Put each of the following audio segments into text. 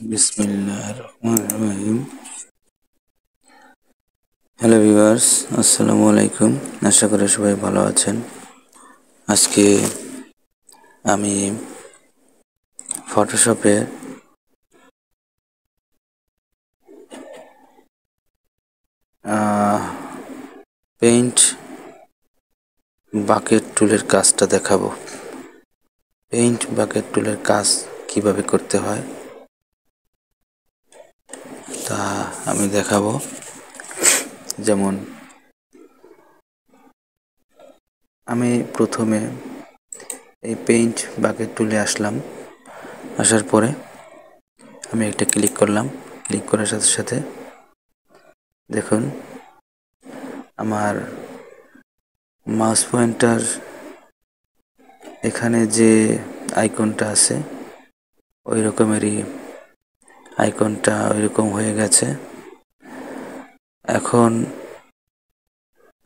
বিসমিল্লাহির রহমানির রহিম। Hello viewers, আসসালামু আলাইকুম। আশা করি সবাই ভালো আছেন। আজকে আমি ফটোশপে পেইন্ট বাকেট টুলের কাজটা দেখাবো। পেইন্ট বাকেট টুলের কাজ কিভাবে করতে হয় তা আমি দেখাবো। যেমন আমি প্রথমে এই পেইন্ট বাকেট টুলে আসলাম। আসার পরে আমি একটা ক্লিক করলাম। ক্লিক করার সাথে সাথে দেখুন আমার মাউস পয়েন্টার এখানে যে আইকনটা আছে ওই রকমেরই আইকনটা ওই রকম হয়ে গেছে। এখন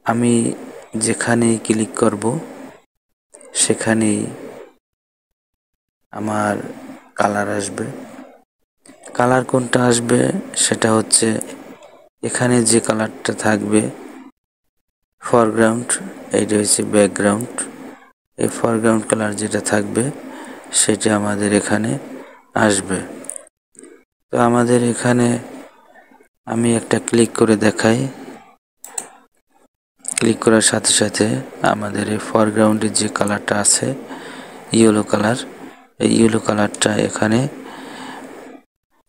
আমি যেখানেই ক্লিক করব সেখানেই আমার কালার আসবে। কালার কোনটা আসবে সেটা হচ্ছে এখানে যে কালারটা থাকবে ফরগ্রাউন্ড, এইটা হচ্ছে ব্যাকগ্রাউন্ড। এই ফরগ্রাউন্ড কালার যেটা থাকবে সেটা আমাদের এখানে আসবে। তো আমাদের এখানে আমি একটা ক্লিক করে দেখাই। ক্লিক করার সাথে সাথে আমাদের এই ফরগ্রাউন্ডের যে কালারটা আছে ইয়েলো কালার, এই ইয়েলো কালারটা এখানে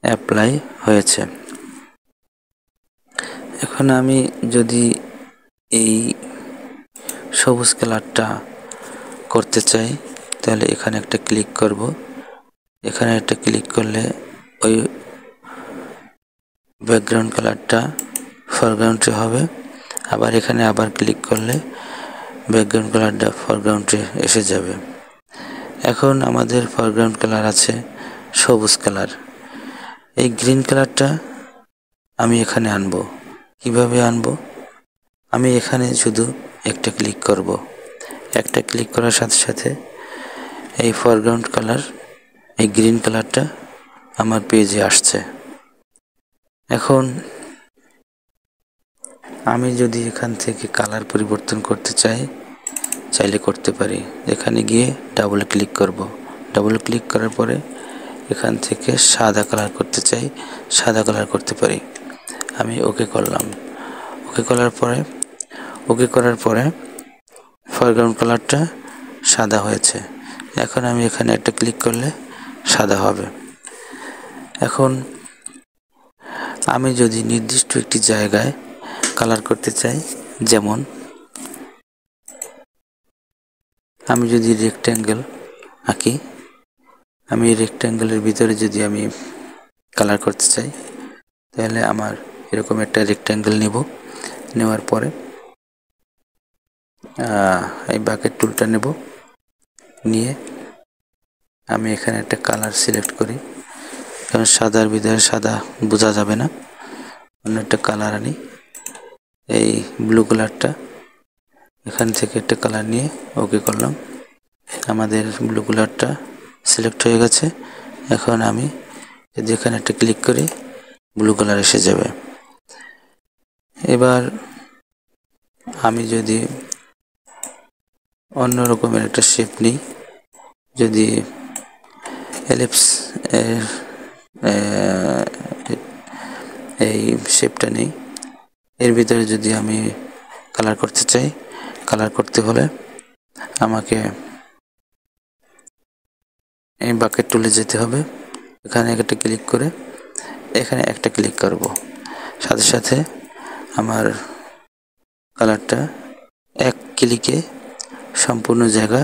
অ্যাপ্লাই হয়েছে। এখন আমি যদি এই সবুজ কালারটা করতে চাই তাহলে এখানে একটা ক্লিক করব। এখানে একটা ক্লিক করলে ওই ব্যাকগ্রাউন্ড কালারটা ফরগ্রাউন্ডে হবে। আবার এখানে আবার ক্লিক করলে ব্যাকগ্রাউন্ড কালারটা ফরগ্রাউন্ডে এসে যাবে। এখন আমাদের ফরগ্রাউন্ড কালার আছে সবুজ কালার। এই গ্রিন কালারটা আমি এখানে আনবো। কিভাবে আনবো? আমি এখানে শুধু একটা ক্লিক করব। একটা ক্লিক করার সাথে সাথে এই ফরগ্রাউন্ড কালার, এই গ্রিন কালারটা আমার পেজে আসছে। এখন আমি যদি এখান থেকে কালার পরিবর্তন করতে চাইলে করতে পারি। এখানে গিয়ে ডাবল ক্লিক করব। ডাবল ক্লিক করার পরে এখান থেকে সাদা কালার করতে চাই, সাদা কালার করতে পারি। আমি ওকে করলাম। ওকে করার পরে ফরগ্রাউন্ড কালারটা সাদা হয়েছে। এখন আমি এখানে একটা ক্লিক করলে সাদা হবে। এখন আমি যদি নির্দিষ্ট একটি জায়গায় কালার করতে চাই, যেমন আমি যদি রেক্ট্যাঙ্গেল আঁকি, আমি রেক্ট্যাঙ্গেলের ভিতরে যদি আমি কালার করতে চাই তাহলে আমার এরকম একটা রেক্ট্যাঙ্গেল নেওয়ার পরে এই বাকেট টুলটা নেব। নিয়ে আমি এখানে একটা কালার সিলেক্ট করি, কারণ সাদার ভিতরে সাদা বোঝা যাবে না। অন্য একটা কালার আনি, এই ব্লু কালারটা। এখান থেকে একটা কালার নিয়ে ওকে করলাম। আমাদের ব্লু কালারটা সিলেক্ট হয়ে গেছে। এখন আমি যদি এখানে একটা ক্লিক করি ব্লু কালার এসে যাবে। এবার আমি যদি অন্য রকমের একটা শেপ নিই, যদি এলিপস এই শেপটা নেই, এর ভিতরে যদি আমি কালার করতে চাই, কালার করতে হলে আমাকে এই বাকেট টুলে যেতে হবে। এখানে একটা ক্লিক করে এখানে একটা ক্লিক করব। সাথে সাথে আমার কালারটা এক ক্লিকে সম্পূর্ণ জায়গা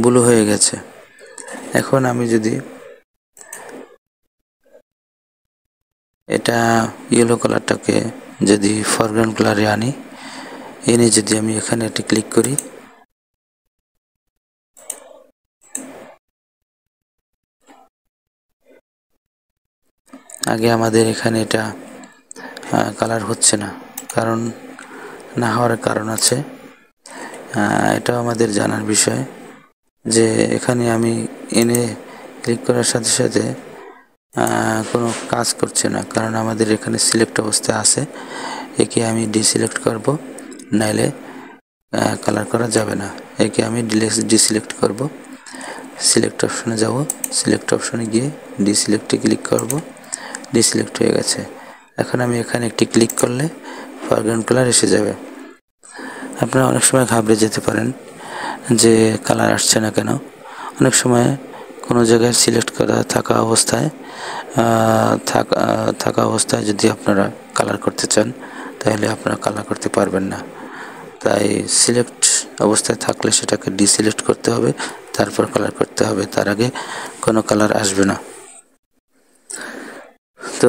ব্লু হয়ে গেছে। এখন আমি যদি এটা ইয়েলো কালারটাকে যদি ফরগ্রাউন্ড কালারে আনি, এনে যদি আমি এখানে একটা ক্লিক করি, আগে আমাদের এখানে এটা কালার হচ্ছে না, কারণ না হওয়ার কারণ আছে, এটাও আমাদের জানার বিষয়। যে এখানে আমি এনে ক্লিক করার সাথে সাথে কোনো কাজ করছে না, কারণ আমাদের এখানে সিলেক্ট অবস্থায় আছে। একে আমি ডিসিলেক্ট করব, নাইলে কালার করা যাবে না। একে আমি ডিসিলেক্ট করব, সিলেক্ট অপশনে যাব, সিলেক্ট অপশনে গিয়ে ডিসিলেক্টে ক্লিক করব, ডিসিলেক্ট হয়ে গেছে। এখন আমি এখানে একটি ক্লিক করলে ফরগ্রাউন্ড কালার এসে যাবে। আপনারা অনেক সময় ঘাবড়ে যেতে পারেন যে কালার আসছে না কেন। অনেক সময় কোনো জায়গায় সিলেক্ট করা থাকা অবস্থায় যদি আপনারা কালার করতে চান, তাহলে আপনারা কালার করতে পারবেন না। তাই সিলেক্ট অবস্থায় থাকলে সেটাকে ডিসিলেক্ট করতে হবে, তারপর কালার করতে হবে, তার আগে কোনো কালার আসবে না। তো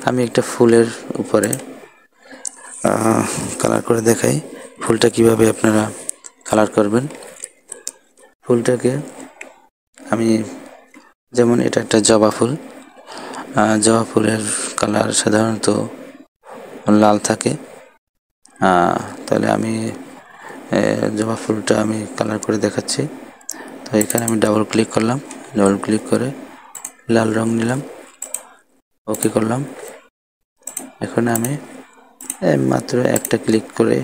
আমি একটা ফুলের উপরে কালার করে দেখাই ফুলটা কিভাবে আপনারা কালার করবেন। ফুলটাকে আমি, যেমন এটা একটা জবা ফুল, জবা ফুলের কালার সাধারণত লাল থাকে। তাহলে আমি জবা ফুলটা আমি কালার করে দেখাচ্ছি। তো এখানে আমি ডাবল ক্লিক করলাম, ডাবল ক্লিক করে লাল রং নিলাম, ওকে করলাম। এখন আমি মাত্র একটা ক্লিক করে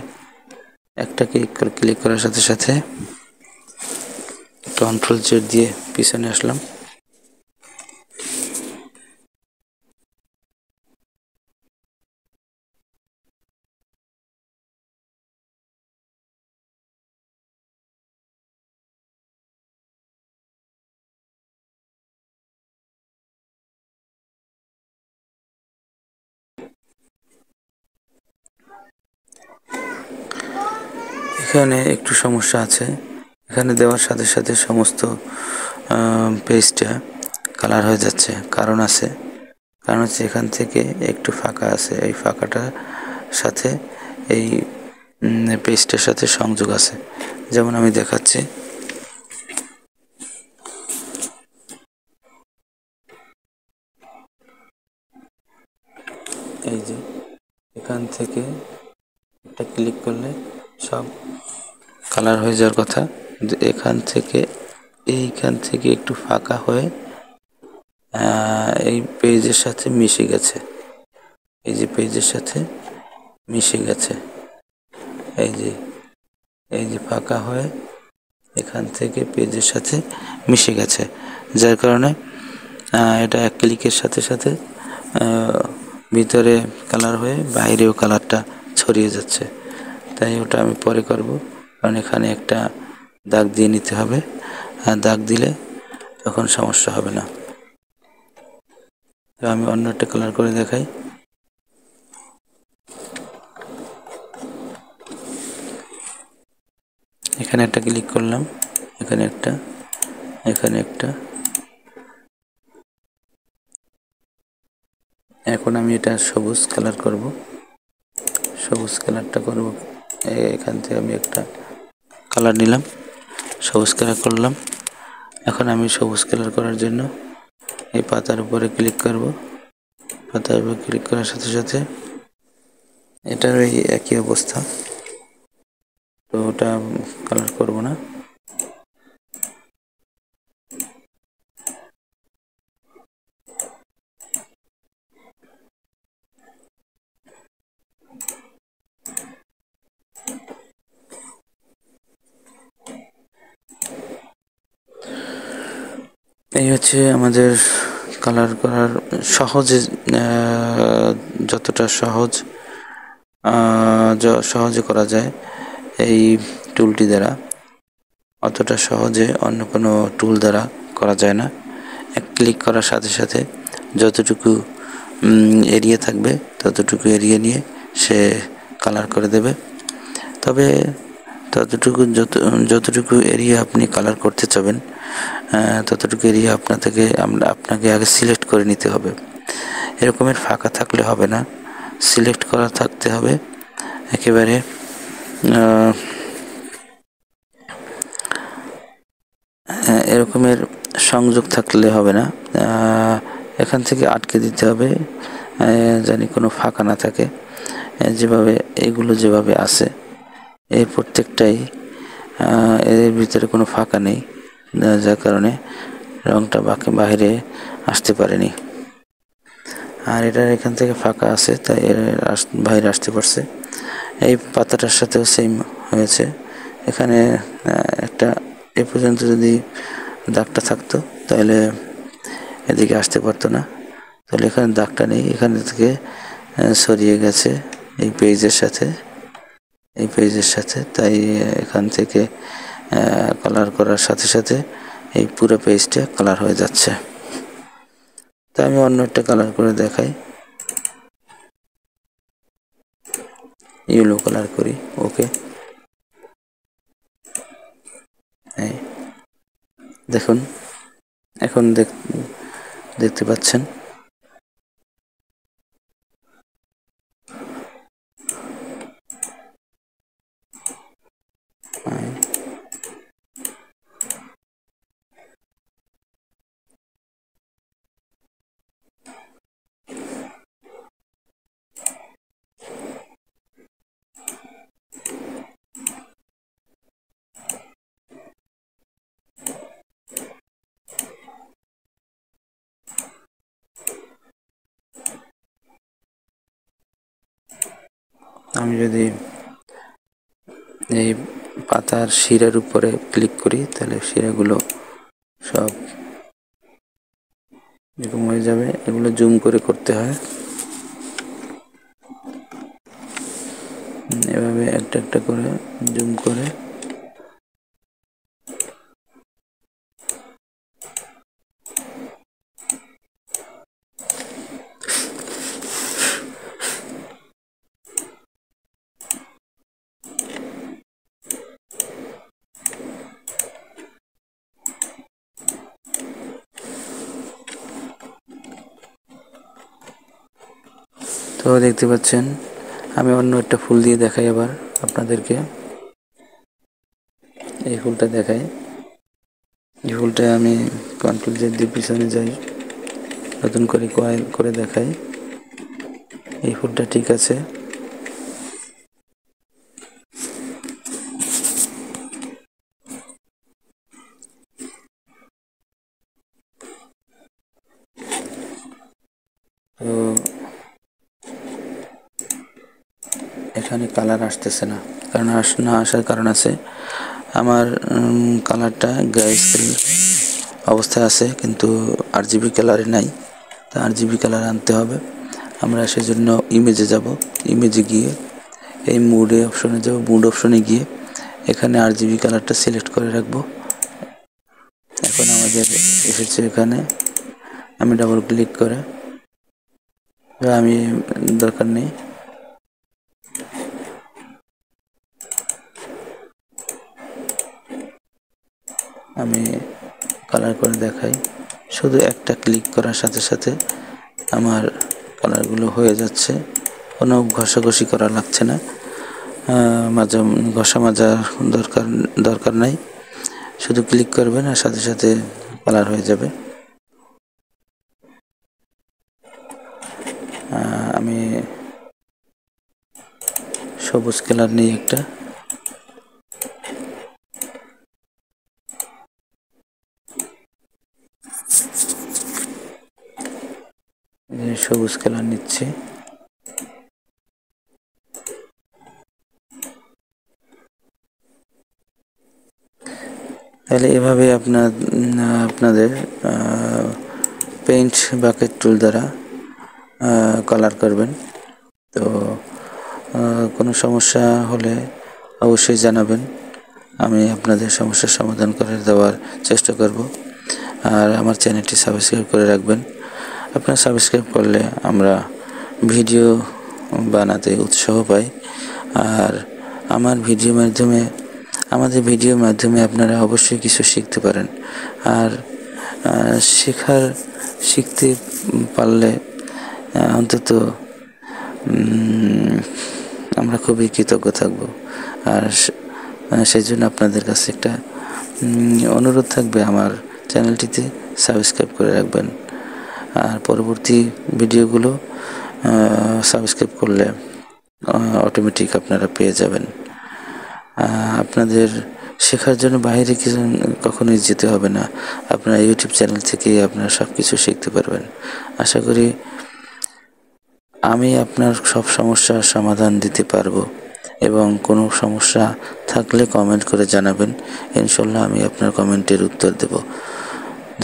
ক্লিক করার সাথে সাথে কন্ট্রোল জেড দিয়ে পিছনে আসলাম। এখানে একটু সমস্যা আছে, এখানে দেওয়ার সাথে সাথে সমস্ত পেজটা কালার হয়ে যাচ্ছে। কারণ হচ্ছে এখান থেকে একটু ফাঁকা আছে, এই ফাঁকাটার সাথে এই পেজটার সাথে সংযোগ আছে। যেমন আমি দেখাচ্ছি, এই যে এখান থেকে একটা ক্লিক করলে সব কালার হয়ে যাওয়ার কথা, কিন্তু এইখান থেকে একটু ফাঁকা হয়ে এই পেজের সাথে মিশে গেছে। এই যে পেজের সাথে মিশে গেছে, এই যে ফাঁকা হয়ে এখান থেকে পেজের সাথে মিশে গেছে, যার কারণে এটা এক ক্লিকের সাথে সাথে ভিতরে কালার হয়ে বাইরেও কালারটা ছড়িয়ে যাচ্ছে। তাই ওটা আমি পরে করব, কারণ এখানে একটা দাগ দিয়ে নিতে হবে, আর দাগ দিলে তখন সমস্যা হবে না। তো আমি অন্য একটা কালার করে দেখাই। এখানে একটা ক্লিক করলাম, এখানে একটা, এখন আমি এটা সবুজ কালার করব, সবুজ কালারটা করব। এখান থেকে আমি একটা কালার নিলাম, সবুজ কালার করলাম। এখন আমি সবুজ কালার করার জন্য এই পাতার উপরে ক্লিক করব, পাতার উপরে ক্লিক করার সাথে সাথে এটার এই একই অবস্থা, তো ওটা কালার করব না। এই হচ্ছে আমাদের কালার করার সহজে, যতটা সহজে করা যায় এই টুলটি দ্বারা, অতটা সহজে অন্য কোনো টুল দ্বারা করা যায় না। এক ক্লিক করার সাথে সাথে যতটুকু এরিয়া থাকবে ততটুকু এরিয়া নিয়ে সে কালার করে দেবে। তবে যতটুকু এরিয়া আপনি কালার করতে চাবেন, ততটুকু এরিয়া আপনাকে আগে সিলেক্ট করে নিতে হবে। এরকমের ফাঁকা থাকলে হবে না, সিলেক্ট করা থাকতে হবে একেবারে। এরকমের সংযোগ থাকলে হবে না, এখান থেকে আটকে দিতে হবে, জানি কোনো ফাঁকা না থাকে। যেভাবে এইগুলো যেভাবে আছে এই প্রত্যেকটাই এর ভিতরে কোনো ফাঁকা নেই, যার কারণে রংটা বাইরে আসতে পারেনি। আর এটার এখান থেকে ফাঁকা আছে, তাই এর বাইরে আসতে পারছে। এই পাতাটার সাথেও সেম হয়েছে। এখানে একটা এ পর্যন্ত যদি দাগটা থাকতো তাহলে এদিকে আসতে পারতো না। তাহলে এখানে দাগটা নেই, এখান থেকে সরিয়ে গেছে এই পেজের সাথে, তাই এখান থেকে কালার করার সাথে সাথে এই পুরো পেজটা কালার হয়ে যাচ্ছে। তাই আমি অন্য একটা কালার করে দেখাই, ইয়েলো কালার করি। ওকে, দেখুন এখন দেখতে পাচ্ছেন। আমি যদি এই পাতার শিরার উপরে ক্লিক করি তাহলে শিরাগুলো সব এরকম হয়ে যাবে। এগুলো জুম করে করতে হয়, এভাবে একটা একটা করে জুম করে। তো দেখতে পাচ্ছেন, আমি অন্য একটা ফুল দিয়ে দেখাই আবার আপনাদেরকে। এই ফুলটা দেখাই, এই ফুলটা আমি কন্ট্রোল জেড দিয়ে পিছনে যাই, নতুন করে কয়েল করে দেখাই। এই ফুলটা ঠিক আছে। তো এখানে কালার আসতেছে না, কারণ না আসার কারণ আছে, আমার কালারটা গ্রেস্কেল অবস্থায় আছে, কিন্তু আরজিবি কালারে নাই। তা আরজিবি কালার আনতে হবে। আমরা সেজন্য ইমেজে যাব, ইমেজে গিয়ে এই মুড অপশনে যাব, মুড অপশনে গিয়ে এখানে আরজিবি কালারটা সিলেক্ট করে রাখবো। এখন আমাদের এসেছে এখানে, আমি ডাবল ক্লিক করে, আমি দরকার নেই, আমি কালার করে দেখাই। শুধু একটা ক্লিক করার সাথে সাথে আমার কালারগুলো হয়ে যাচ্ছে, কোনো ঘষাঘষি করা লাগছে না, ঘষা মাজা দরকার নাই। শুধু ক্লিক করবেন আর সাথে সাথে কালার হয়ে যাবে। আমি সবুজ কালার নিই একটা, সবুজ কালার নিচ্ছি। তাহলে এভাবে আপনাদের পেইন্ট বাকেট টুল দ্বারা কালার করবেন। তো কোনো সমস্যা হলে অবশ্যই জানাবেন, আমি আপনাদের সমস্যার সমাধান করে দেওয়ার চেষ্টা করব। আর আমার চ্যানেলটি সাবস্ক্রাইব করে রাখবেন। আপনারা সাবস্ক্রাইব করলে আমরা ভিডিও বানাতে উৎসাহ পাই। আর আমাদের ভিডিওর মাধ্যমে আপনারা অবশ্যই কিছু শিখতে পারেন। আর শিখতে পারলে অন্তত আমরা খুবই কৃতজ্ঞ থাকব। আর সেই জন্য আপনাদের কাছে একটা অনুরোধ থাকবে, আমার চ্যানেলটিতে সাবস্ক্রাইব করে রাখবেন। আর পরবর্তী ভিডিওগুলো সাবস্ক্রাইব করলে অটোমেটিক আপনারা পেয়ে যাবেন। আপনাদের শেখার জন্য বাইরে কিছু কখনোই যেতে হবে না। আপনার ইউটিউব চ্যানেল থেকেই আপনারা সব কিছু শিখতে পারবেন। আশা করি আমি আপনার সব সমস্যার সমাধান দিতে পারবো, এবং কোনো সমস্যা থাকলে কমেন্ট করে জানাবেন। ইনশাল্লাহ আমি আপনার কমেন্টের উত্তর দেব।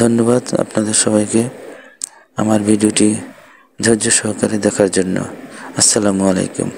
ধন্যবাদ আপনাদের সবাইকে আমার ভিডিওটি ধৈর্য সহকারে দেখার জন্য। আসসালামু আলাইকুম।